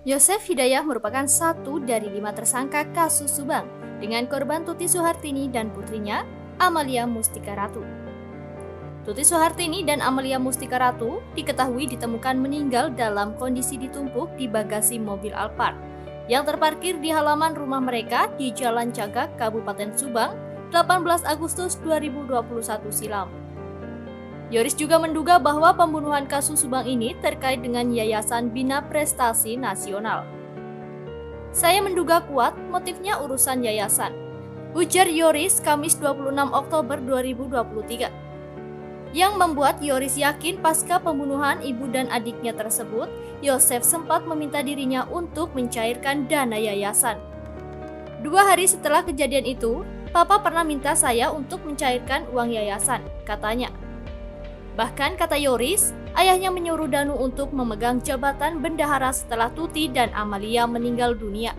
Yosef Hidayah merupakan satu dari 5 tersangka kasus Subang dengan korban Tuti Suhartini dan putrinya, Amalia Mustika Ratu. Tuti Suhartini dan Amalia Mustika Ratu diketahui ditemukan meninggal dalam kondisi ditumpuk di bagasi mobil Alphard yang terparkir di halaman rumah mereka di Jalan Cagak, Kabupaten Subang, 18 Agustus 2021 silam. Yoris juga menduga bahwa pembunuhan kasus Subang ini terkait dengan Yayasan Bina Prestasi Nasional. Saya menduga kuat motifnya urusan yayasan, ujar Yoris Kamis 26 Oktober 2023. Yang membuat Yoris yakin pasca pembunuhan ibu dan adiknya tersebut, Yosef sempat meminta dirinya untuk mencairkan dana yayasan. 2 hari setelah kejadian itu, Papa pernah minta saya untuk mencairkan uang yayasan, katanya. Bahkan kata Yoris, ayahnya menyuruh Danu untuk memegang jabatan bendahara setelah Tuti dan Amalia meninggal dunia.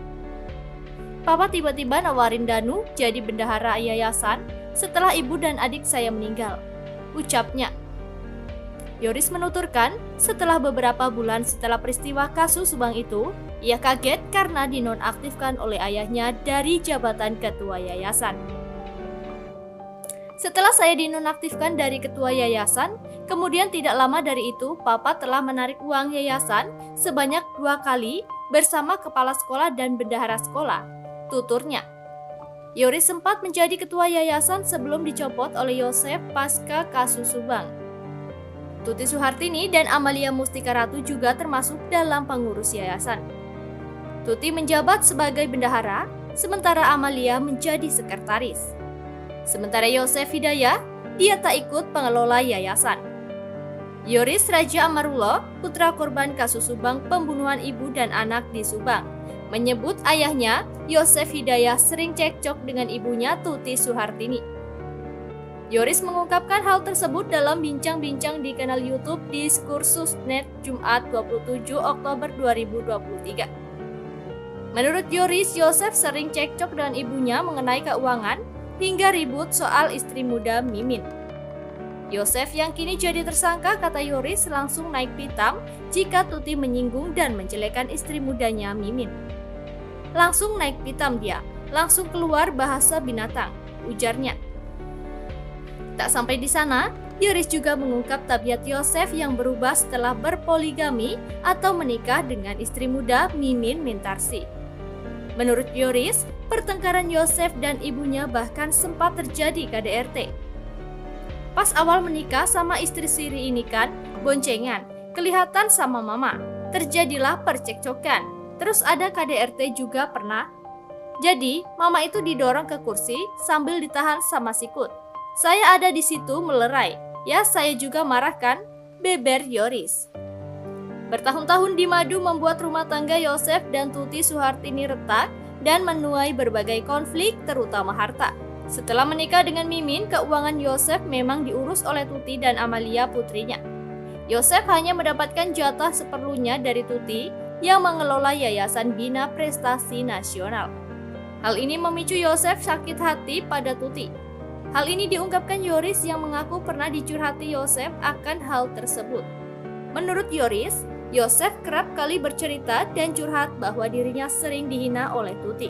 Papa tiba-tiba nawarin Danu jadi bendahara yayasan setelah ibu dan adik saya meninggal, ucapnya. Yoris menuturkan, setelah beberapa bulan setelah peristiwa kasus Subang itu, ia kaget karena dinonaktifkan oleh ayahnya dari jabatan ketua yayasan. Setelah saya dinonaktifkan dari ketua yayasan, kemudian tidak lama dari itu, Papa telah menarik uang yayasan sebanyak 2 kali bersama kepala sekolah dan bendahara sekolah, tuturnya. Yoris sempat menjadi ketua yayasan sebelum dicopot oleh Yosef pasca kasus Subang. Tuti Suhartini dan Amalia Mustika Ratu juga termasuk dalam pengurus yayasan. Tuti menjabat sebagai bendahara, sementara Amalia menjadi sekretaris. Sementara Yosef Hidayah, dia tak ikut pengelola yayasan. Yoris Raja Amarullah, putra korban kasus Subang pembunuhan ibu dan anak di Subang, menyebut ayahnya, Yosef Hidayah, sering cekcok dengan ibunya Tuti Suhartini. Yoris mengungkapkan hal tersebut dalam bincang-bincang di kanal YouTube Diskursus.net Jumat 27 Oktober 2023. Menurut Yoris, Yosef sering cekcok dengan ibunya mengenai keuangan, hingga ribut soal istri muda Mimin. Yosef yang kini jadi tersangka, kata Yoris, langsung naik pitam jika Tuti menyinggung dan menjelekkan istri mudanya Mimin. Langsung naik pitam dia, langsung keluar bahasa binatang, ujarnya. Tak sampai di sana, Yoris juga mengungkap tabiat Yosef yang berubah setelah berpoligami atau menikah dengan istri muda Mimin Mintarsi. Menurut Yoris, pertengkaran Yosef dan ibunya bahkan sempat terjadi KDRT. Pas awal menikah sama istri siri ini kan, boncengan, kelihatan sama mama. Terjadilah percekcokan, terus ada KDRT juga pernah. Jadi, mama itu didorong ke kursi sambil ditahan sama sikut. Saya ada di situ melerai, ya saya juga marah kan, beber Yoris. Bertahun-tahun di madu membuat rumah tangga Yosef dan Tuti Suhartini retak dan menuai berbagai konflik, terutama harta. Setelah menikah dengan Mimin, keuangan Yosef memang diurus oleh Tuti dan Amalia putrinya. Yosef hanya mendapatkan jatah seperlunya dari Tuti yang mengelola Yayasan Bina Prestasi Nasional. Hal ini memicu Yosef sakit hati pada Tuti. Hal ini diungkapkan Yoris yang mengaku pernah dicurhati Yosef akan hal tersebut. Menurut Yoris, Yosef kerap kali bercerita dan curhat bahwa dirinya sering dihina oleh Tuti.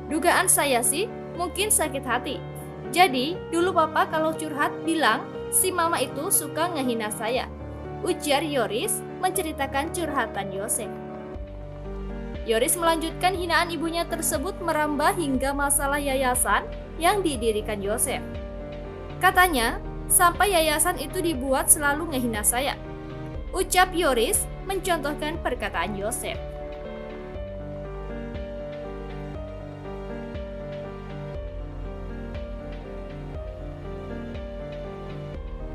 Dugaan saya sih, mungkin sakit hati. Jadi, dulu Papa kalau curhat bilang, si mama itu suka ngehina saya, ujar Yoris menceritakan curhatan Yosef. Yoris melanjutkan hinaan ibunya tersebut merambah hingga masalah yayasan yang didirikan Yosef. Katanya, sampai yayasan itu dibuat selalu ngehina saya, ucap Yoris mencontohkan perkataan Yosef.